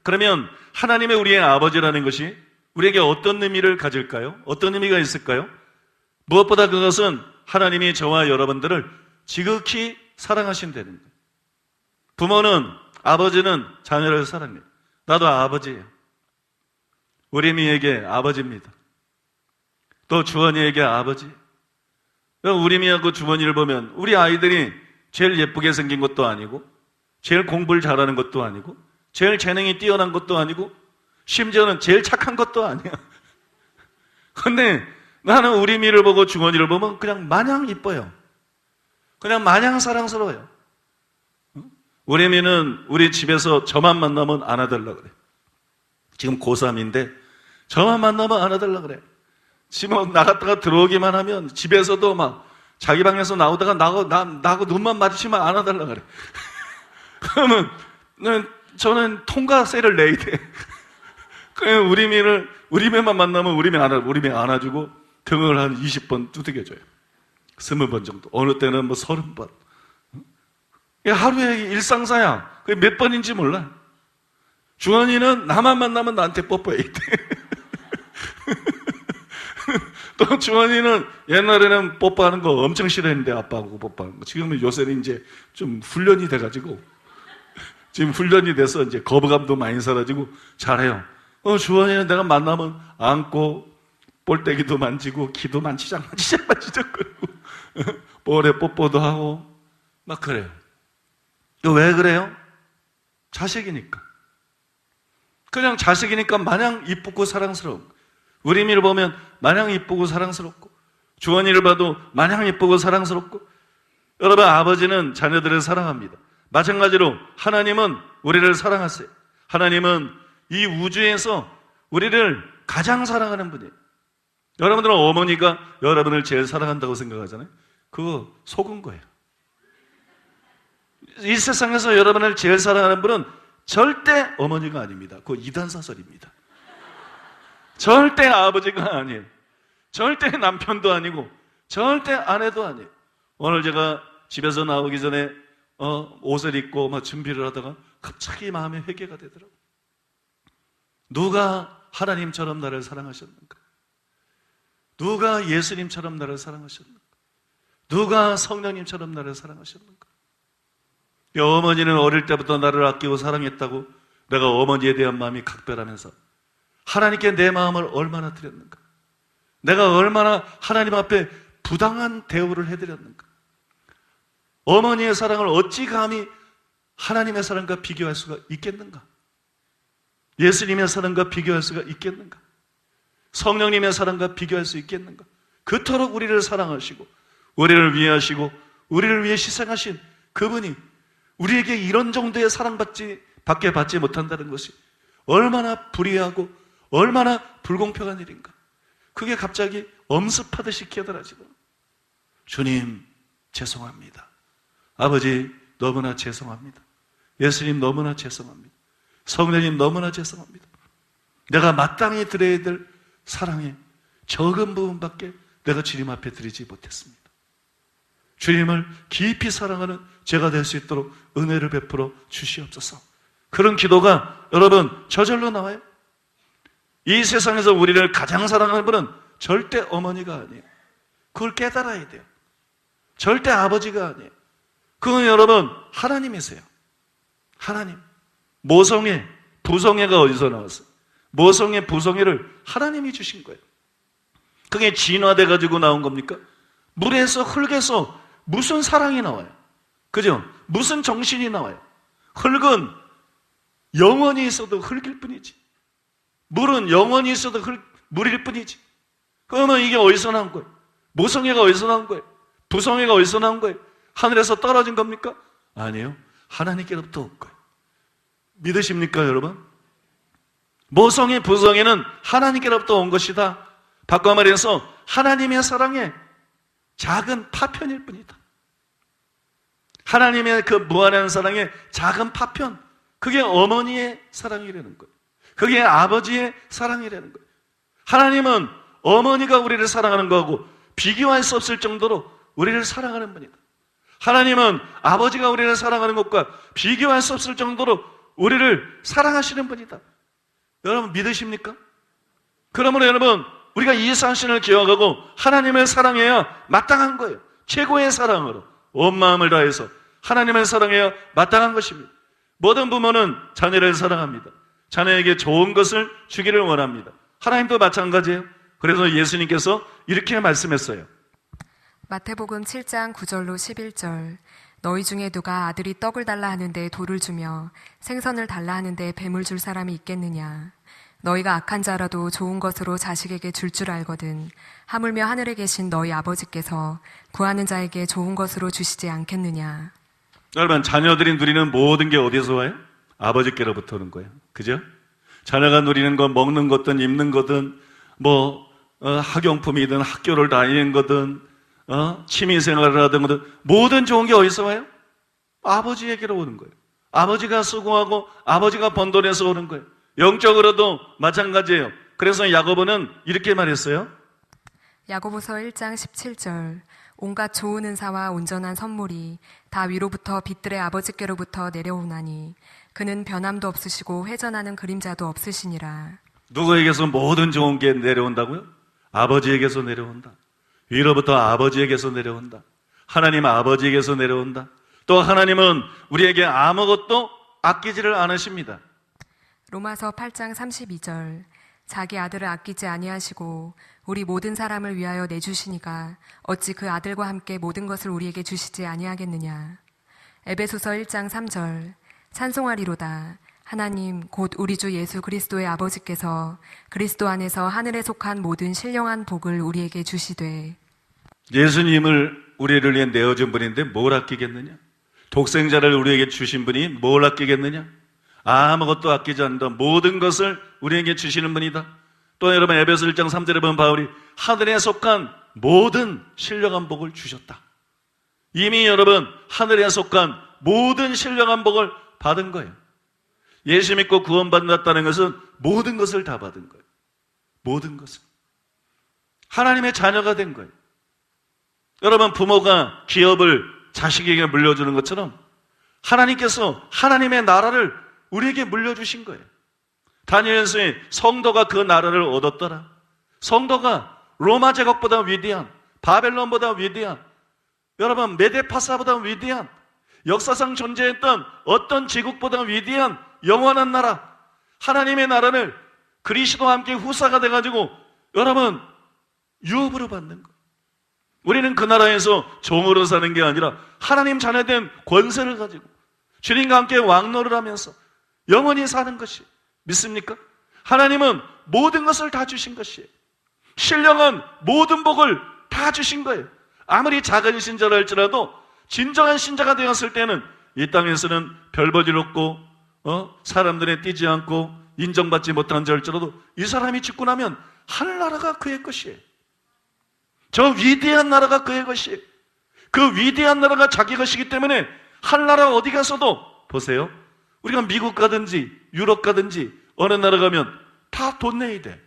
그러면 하나님의 우리의 아버지라는 것이 우리에게 어떤 의미를 가질까요? 어떤 의미가 있을까요? 무엇보다 그것은 하나님이 저와 여러분들을 지극히 사랑하신다는 거예요. 부모는, 아버지는 자녀를 사랑해요. 나도 아버지예요. 우리미에게 아버지입니다. 또 주원이에게 아버지. 우리미하고 주원이를 보면 우리 아이들이 제일 예쁘게 생긴 것도 아니고, 제일 공부를 잘하는 것도 아니고, 제일 재능이 뛰어난 것도 아니고, 심지어는 제일 착한 것도 아니야. 근데 나는 우리미를 보고 주원이를 보면 그냥 마냥 이뻐요. 그냥 마냥 사랑스러워요. 우리미는 우리 집에서 저만 만나면 안아달라고 그래. 지금 고3인데 저만 만나면 안아달라고 그래. 집에 나갔다가 들어오기만 하면 집에서도 막 자기 방에서 나오다가 나하고 눈만 마주치면 안아달라고 그래. 그러면 저는 통과세를 내야 돼. 그냥 우리미만 만나면 우리미 안아주고 등을 한 20번 두들겨줘요. 20번 정도. 어느 때는 뭐 30번. 하루에 일상사야. 그게 몇 번인지 몰라. 주원이는 나만 만나면 나한테 뽀뽀해야 돼. 또 주원이는 옛날에는 뽀뽀하는 거 엄청 싫어했는데 아빠하고 뽀뽀하는 거. 지금은 요새는 이제 좀 훈련이 돼가지고 지금 훈련이 돼서 이제 거부감도 많이 사라지고 잘해요. 주원이는 내가 만나면 안고 볼때기도 만지고 기도 만지작거리고 볼에 뽀뽀도 하고 막 그래요. 왜 그래요? 자식이니까. 그냥 자식이니까 마냥 이쁘고 사랑스러운. 우리미를 보면 마냥 이쁘고 사랑스럽고, 주원이를 봐도 마냥 이쁘고 사랑스럽고. 여러분, 아버지는 자녀들을 사랑합니다. 마찬가지로 하나님은 우리를 사랑하세요. 하나님은 이 우주에서 우리를 가장 사랑하는 분이에요. 여러분들은 어머니가 여러분을 제일 사랑한다고 생각하잖아요. 그거 속은 거예요. 이 세상에서 여러분을 제일 사랑하는 분은 절대 어머니가 아닙니다. 그거 이단사설입니다. 절대 아버지가 아니에요. 절대 남편도 아니고 절대 아내도 아니에요. 오늘 제가 집에서 나오기 전에 옷을 입고 막 준비를 하다가 갑자기 마음에 회개가 되더라고요. 누가 하나님처럼 나를 사랑하셨는가? 누가 예수님처럼 나를 사랑하셨는가? 누가 성령님처럼 나를 사랑하셨는가? 어머니는 어릴 때부터 나를 아끼고 사랑했다고 내가 어머니에 대한 마음이 각별하면서 하나님께 내 마음을 얼마나 드렸는가? 내가 얼마나 하나님 앞에 부당한 대우를 해드렸는가? 어머니의 사랑을 어찌 감히 하나님의 사랑과 비교할 수가 있겠는가? 예수님의 사랑과 비교할 수가 있겠는가? 성령님의 사랑과 비교할 수 있겠는가? 그토록 우리를 사랑하시고 우리를 위하시고 우리를 위해 희생하신 그분이 우리에게 이런 정도의 사랑밖에 받지 못한다는 것이 얼마나 불의하고 얼마나 불공평한 일인가? 그게 갑자기 엄습하듯이 깨달아지더라고요. 주님 죄송합니다. 아버지 너무나 죄송합니다. 예수님 너무나 죄송합니다. 성령님 너무나 죄송합니다. 내가 마땅히 드려야 될 사랑의 적은 부분밖에 내가 주님 앞에 드리지 못했습니다. 주님을 깊이 사랑하는 제가 될 수 있도록 은혜를 베풀어 주시옵소서. 그런 기도가 여러분 저절로 나와요. 이 세상에서 우리를 가장 사랑하는 분은 절대 어머니가 아니에요. 그걸 깨달아야 돼요. 절대 아버지가 아니에요. 그건 여러분 하나님이세요. 하나님. 모성애, 부성애가 어디서 나왔어요? 모성애, 부성애를 하나님이 주신 거예요. 그게 진화돼 가지고 나온 겁니까? 물에서 흙에서 무슨 사랑이 나와요? 그죠? 무슨 정신이 나와요? 흙은 영원히 있어도 흙일 뿐이지. 물은 영원히 있어도 물일 뿐이지. 그러면 이게 어디서 나온 거예요? 모성애가 어디서 나온 거예요? 부성애가 어디서 나온 거예요? 하늘에서 떨어진 겁니까? 아니에요. 하나님께로부터 온 거예요. 믿으십니까, 여러분? 모성애, 부성애는 하나님께로부터 온 것이다. 바꿔 말해서 하나님의 사랑의 작은 파편일 뿐이다. 하나님의 그 무한한 사랑의 작은 파편, 그게 어머니의 사랑이라는 거예요. 그게 아버지의 사랑이라는 거예요. 하나님은 어머니가 우리를 사랑하는 거하고 비교할 수 없을 정도로 우리를 사랑하는 분이다. 하나님은 아버지가 우리를 사랑하는 것과 비교할 수 없을 정도로 우리를 사랑하시는 분이다. 여러분 믿으십니까? 그러므로 여러분 우리가 이 사실을 기억하고 하나님을 사랑해야 마땅한 거예요. 최고의 사랑으로 온 마음을 다해서 하나님을 사랑해야 마땅한 것입니다. 모든 부모는 자녀를 사랑합니다. 자녀에게 좋은 것을 주기를 원합니다. 하나님도 마찬가지예요. 그래서 예수님께서 이렇게 말씀했어요. 마태복음 7장 9절로 11절. 너희 중에 누가 아들이 떡을 달라 하는데 돌을 주며 생선을 달라 하는데 뱀을 줄 사람이 있겠느냐. 너희가 악한 자라도 좋은 것으로 자식에게 줄 줄 알거든. 하물며 하늘에 계신 너희 아버지께서 구하는 자에게 좋은 것으로 주시지 않겠느냐. 여러분 자녀들이 누리는 모든 게 어디서 와요? 아버지께로부터 오는 거예요. 그죠? 자녀가 누리는 건 먹는 거든 입는 거든 학용품이든 학교를 다니는 거든 취미생활을 하든 거든 모든 좋은 게 어디서 와요? 아버지에게로 오는 거예요. 아버지가 수고하고 아버지가 번 돈에서 오는 거예요. 영적으로도 마찬가지예요. 그래서 야고보는 이렇게 말했어요. 야고보서 1장 17절. 온갖 좋은 은사와 온전한 선물이 다 위로부터 빛들의 아버지께로부터 내려오나니 그는 변함도 없으시고 회전하는 그림자도 없으시니라. 누구에게서 모든 좋은 게 내려온다고요? 아버지에게서 내려온다. 위로부터 아버지에게서 내려온다. 하나님 아버지에게서 내려온다. 또 하나님은 우리에게 아무것도 아끼지를 않으십니다. 로마서 8장 32절. 자기 아들을 아끼지 아니하시고 우리 모든 사람을 위하여 내주시니까 어찌 그 아들과 함께 모든 것을 우리에게 주시지 아니하겠느냐. 에베소서 1장 3절. 찬송하리로다. 하나님 곧 우리 주 예수 그리스도의 아버지께서 그리스도 안에서 하늘에 속한 모든 신령한 복을 우리에게 주시되. 예수님을 우리를 위해 내어준 분인데 뭘 아끼겠느냐? 독생자를 우리에게 주신 분이 뭘 아끼겠느냐? 아무것도 아끼지 않는다. 모든 것을 우리에게 주시는 분이다. 또 여러분 에베소 1장 3절에 보면 바울이 하늘에 속한 모든 신령한 복을 주셨다. 이미 여러분 하늘에 속한 모든 신령한 복을 받은 거예요. 예수 믿고 구원받았다는 것은 모든 것을 다 받은 거예요. 모든 것을. 하나님의 자녀가 된 거예요. 여러분 부모가 기업을 자식에게 물려주는 것처럼 하나님께서 하나님의 나라를 우리에게 물려주신 거예요. 다니엘서에 성도가 그 나라를 얻었더라. 성도가 로마 제국보다 위대한, 바벨론보다 위대한, 여러분 메데파사보다 위대한, 역사상 존재했던 어떤 제국보다 위대한 영원한 나라, 하나님의 나라를 그리스도와 함께 후사가 돼가지고 여러분 유업으로 받는 거예요. 우리는 그 나라에서 종으로 사는 게 아니라 하나님 자녀된 권세를 가지고 주님과 함께 왕노를 하면서 영원히 사는 것이 믿습니까? 하나님은 모든 것을 다 주신 것이에요. 신령한 모든 복을 다 주신 거예요. 아무리 작은 신자라 할지라도 진정한 신자가 되었을 때는 이 땅에서는 별볼일 없고 사람들에 띄지 않고 인정받지 못한 자일지라도 이 사람이 죽고 나면 하늘나라가 그의 것이에요. 저 위대한 나라가 그의 것이에요. 그 위대한 나라가 자기 것이기 때문에 하늘나라 어디 가서도 보세요. 우리가 미국 가든지 유럽 가든지 어느 나라 가면 다 돈 내야 돼.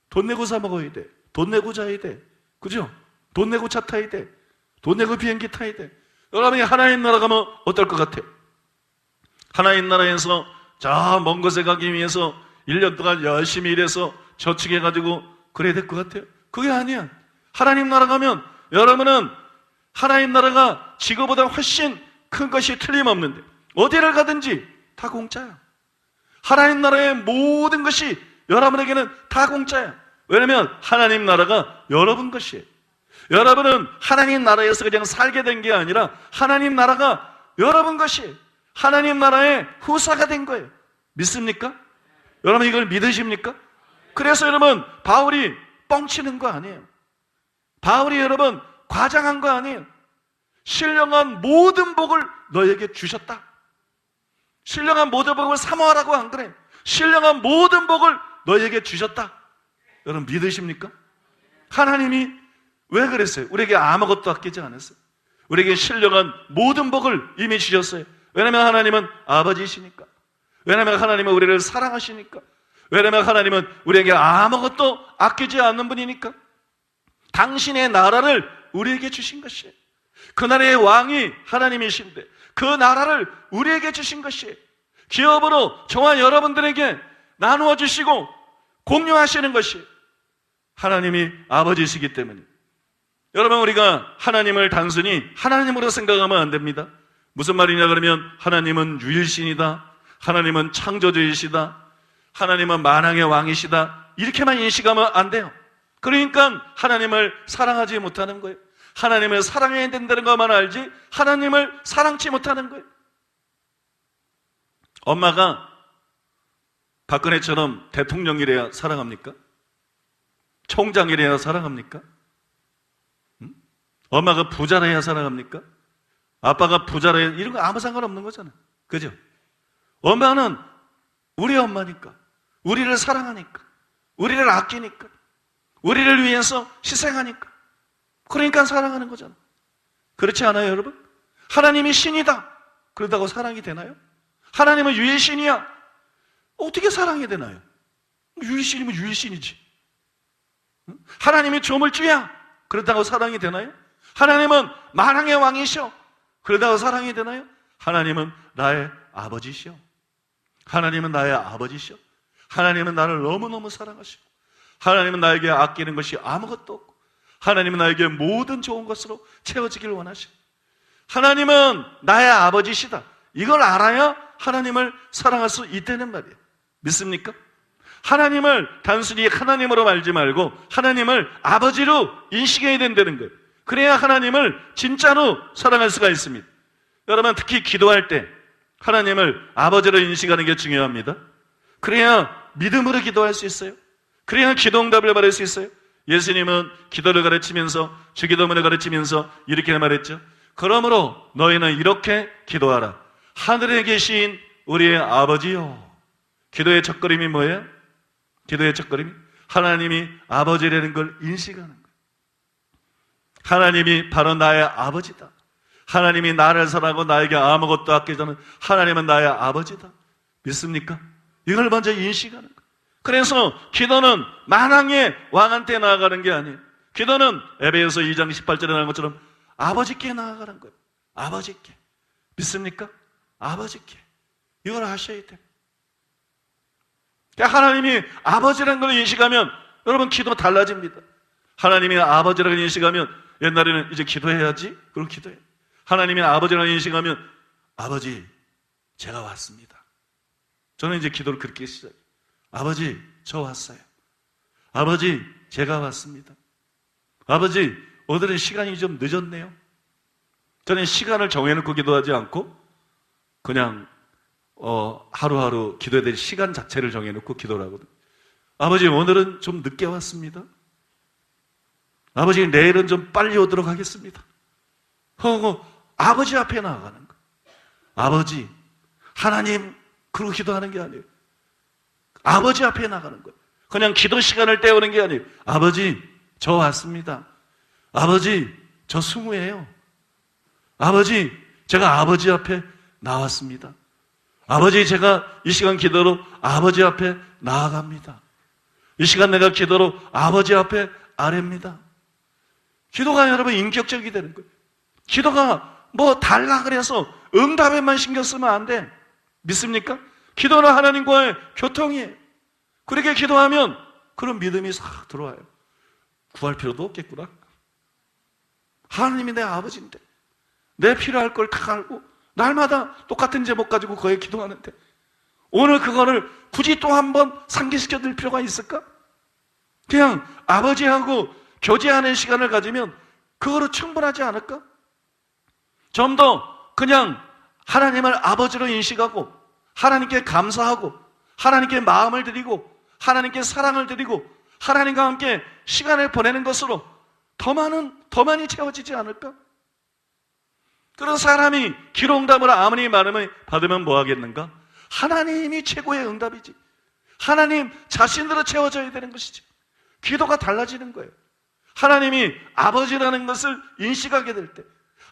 돈 내고 사 먹어야 돼. 돈 내고 자야 돼. 그죠? 돈 내고 차 타야 돼. 돈 내고 비행기 타야 돼. 여러분이 하나님 나라 가면 어떨 것 같아요? 하나님 나라에서 저 먼 곳에 가기 위해서 1년 동안 열심히 일해서 저축해가지고 그래야 될 것 같아요? 그게 아니야. 하나님 나라 가면 여러분은 하나님 나라가 지구보다 훨씬 큰 것이 틀림없는데 어디를 가든지 다 공짜야. 하나님 나라의 모든 것이 여러분에게는 다 공짜야. 왜냐하면 하나님 나라가 여러분 것이에요. 여러분은 하나님 나라에서 그냥 살게 된 게 아니라 하나님 나라가 여러분 것이에요. 하나님 나라의 후사가 된 거예요. 믿습니까? 여러분 이걸 믿으십니까? 그래서 여러분 바울이 뻥치는 거 아니에요. 바울이 여러분 과장한 거 아니에요. 신령한 모든 복을 너에게 주셨다. 신령한 모든 복을 사모하라고 안 그래. 신령한 모든 복을 너에게 주셨다. 여러분 믿으십니까? 하나님이 왜 그랬어요? 우리에게 아무것도 아끼지 않았어요. 우리에게 신령한 모든 복을 이미 주셨어요. 왜냐하면 하나님은 아버지이시니까. 왜냐하면 하나님은 우리를 사랑하시니까. 왜냐하면 하나님은 우리에게 아무것도 아끼지 않는 분이니까. 당신의 나라를 우리에게 주신 것이에요. 그 나라의 왕이 하나님이신데 그 나라를 우리에게 주신 것이에요. 기업으로 저와 여러분들에게 나누어 주시고 공유하시는 것이 하나님이 아버지시기 때문입니다. 여러분, 우리가 하나님을 단순히 하나님으로 생각하면 안 됩니다. 무슨 말이냐 그러면 하나님은 유일신이다, 하나님은 창조주이시다, 하나님은 만왕의 왕이시다, 이렇게만 인식하면 안 돼요. 그러니까 하나님을 사랑하지 못하는 거예요. 하나님을 사랑해야 된다는 것만 알지 하나님을 사랑치 못하는 거예요. 엄마가 박근혜처럼 대통령이래야 사랑합니까? 총장이래야 사랑합니까? 엄마가 부자래야 사랑합니까? 아빠가 부자래야, 이런 거 아무 상관없는 거잖아요. 그죠? 엄마는 우리 엄마니까, 우리를 사랑하니까, 우리를 아끼니까, 우리를 위해서 희생하니까, 그러니까 사랑하는 거잖아요. 그렇지 않아요, 여러분? 하나님이 신이다 그러다고 사랑이 되나요? 하나님은 유일신이야, 어떻게 사랑이 되나요? 유일신이면 유일신이지. 하나님이 조물주야 그렇다고 사랑이 되나요? 하나님은 만왕의 왕이셔 그러다고 사랑이 되나요? 하나님은 나의 아버지시오. 하나님은 나의 아버지시오. 하나님은 나를 너무너무 사랑하시고, 하나님은 나에게 아끼는 것이 아무것도 없고, 하나님은 나에게 모든 좋은 것으로 채워지길 원하시고, 하나님은 나의 아버지시다, 이걸 알아야 하나님을 사랑할 수 있다는 말이에요. 믿습니까? 하나님을 단순히 하나님으로 알지 말고 하나님을 아버지로 인식해야 된다는 거예요. 그래야 하나님을 진짜로 사랑할 수가 있습니다. 여러분, 특히 기도할 때 하나님을 아버지로 인식하는 게 중요합니다. 그래야 믿음으로 기도할 수 있어요. 그래야 기도 응답을 받을 수 있어요. 예수님은 기도를 가르치면서, 주기도문을 가르치면서 이렇게 말했죠. 그러므로 너희는 이렇게 기도하라. 하늘에 계신 우리의 아버지요. 기도의 첫걸음이 뭐예요? 기도의 첫걸음이 하나님이 아버지라는 걸 인식하는 거예요. 하나님이 바로 나의 아버지다. 하나님이 나를 사랑하고 나에게 아무것도 아끼지 않은 하나님은 나의 아버지다. 믿습니까? 이걸 먼저 인식하는 거예요. 그래서 기도는 만왕의 왕한테 나아가는 게 아니에요. 기도는 에베소서 2장 18절에 나온 것처럼 아버지께 나아가는 거예요. 아버지께. 믿습니까? 아버지께. 이걸 아셔야 돼요. 하나님이 아버지라는 걸 인식하면 여러분 기도 달라집니다. 하나님이 아버지라고 인식하면 옛날에는 이제 기도해야지, 그럼 기도해요. 하나님이 아버지라고 인식하면 아버지 제가 왔습니다. 저는 이제 기도를 그렇게 시작해요. 아버지 저 왔어요. 아버지 제가 왔습니다. 아버지 오늘은 시간이 좀 늦었네요. 저는 시간을 정해놓고 기도하지 않고 그냥 하루하루 기도해야 될 시간 자체를 정해놓고 기도를 하거든요. 아버지 오늘은 좀 늦게 왔습니다. 아버지 내일은 좀 빨리 오도록 하겠습니다. 하고 아버지 앞에 나아가는 거예요. 아버지, 하나님, 그러고 기도하는 게 아니에요. 아버지 앞에 나가는 거예요. 그냥 기도 시간을 때우는 게 아니에요. 아버지 저 왔습니다. 아버지 저 승우예요. 아버지 제가 아버지 앞에 나왔습니다. 아버지 제가 이 시간 기도로 아버지 앞에 나아갑니다. 이 시간 내가 기도로 아버지 앞에 아뢰입니다. 기도가 여러분 인격적이 되는 거예요. 기도가 뭐 달라 그래서 응답에만 신경 쓰면 안 돼. 믿습니까? 기도는 하나님과의 교통이에요. 그렇게 기도하면 그런 믿음이 싹 들어와요. 구할 필요도 없겠구나. 하나님이 내 아버지인데 내 필요할 걸 다 알고 날마다 똑같은 제목 가지고 거기에 기도하는데 오늘 그거를 굳이 또 한 번 상기시켜 드릴 필요가 있을까? 그냥 아버지하고 교제하는 시간을 가지면 그거로 충분하지 않을까? 좀 더 그냥 하나님을 아버지로 인식하고 하나님께 감사하고 하나님께 마음을 드리고 하나님께 사랑을 드리고 하나님과 함께 시간을 보내는 것으로 더 많이 채워지지 않을까? 그런 사람이 기도 응답을 아무리 많으면 받으면 뭐 하겠는가? 하나님이 최고의 응답이지. 하나님 자신으로 채워져야 되는 것이지. 기도가 달라지는 거예요. 하나님이 아버지라는 것을 인식하게 될 때,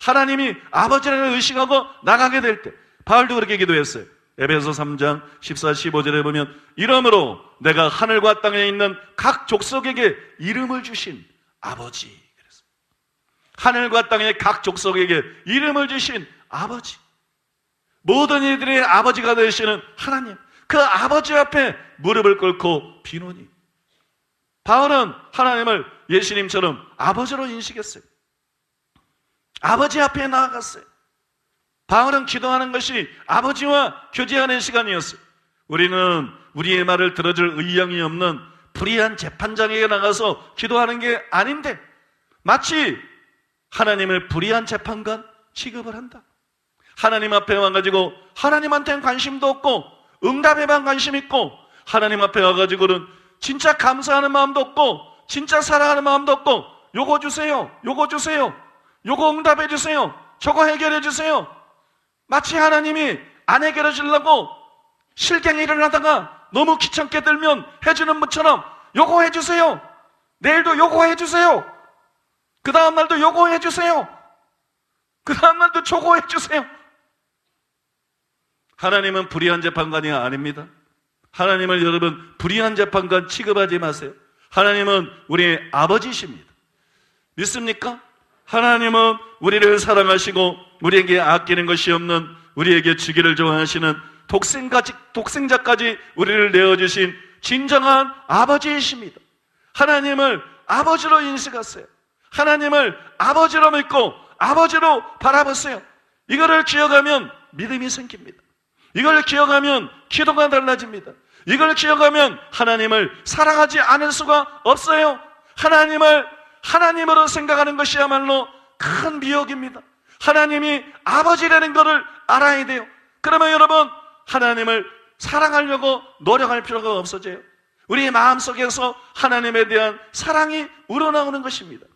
하나님이 아버지라는 걸 의식하고 나가게 될 때, 바울도 그렇게 기도했어요. 에베소 3장 14, 15절에 보면 이러므로 내가 하늘과 땅에 있는 각 족속에게 이름을 주신 아버지. 그래서 하늘과 땅의 각 족속에게 이름을 주신 아버지. 모든 이들의 아버지가 되시는 하나님, 그 아버지 앞에 무릎을 꿇고 비노니 바울은 하나님을 예수님처럼 아버지로 인식했어요. 아버지 앞에 나아갔어요. 바울은 기도하는 것이 아버지와 교제하는 시간이었어요. 우리는 우리의 말을 들어줄 의향이 없는 불의한 재판장에게 나가서 기도하는 게 아닌데 마치 하나님을 불의한 재판관 취급을 한다. 하나님 앞에 와가지고 하나님한테는 관심도 없고 응답에만 관심 있고 하나님 앞에 와가지고는 진짜 감사하는 마음도 없고 진짜 사랑하는 마음도 없고 요거 주세요, 요거 주세요, 요거 응답해 주세요, 저거 해결해 주세요. 마치 하나님이 안 해결해 주려고 실갱이를 하다가 너무 귀찮게 들면 해주는 분처럼 요거 해주세요, 내일도 요거 해주세요, 그 다음날도 요거 해주세요, 그 다음날도 저거 해주세요. 하나님은 불의한 재판관이 아닙니다. 하나님을 여러분 불의한 재판관 취급하지 마세요. 하나님은 우리의 아버지십니다. 믿습니까? 하나님은 우리를 사랑하시고 우리에게 아끼는 것이 없는, 우리에게 주기를 좋아하시는 독생자까지 우리를 내어주신 진정한 아버지이십니다. 하나님을 아버지로 인식하세요. 하나님을 아버지로 믿고 아버지로 바라보세요. 이거를 기억하면 믿음이 생깁니다. 이걸 기억하면 기도가 달라집니다. 이걸 기억하면 하나님을 사랑하지 않을 수가 없어요. 하나님을 하나님으로 생각하는 것이야말로 큰 미혹입니다. 하나님이 아버지라는 것을 알아야 돼요. 그러면 여러분 하나님을 사랑하려고 노력할 필요가 없어져요. 우리 마음속에서 하나님에 대한 사랑이 우러나오는 것입니다.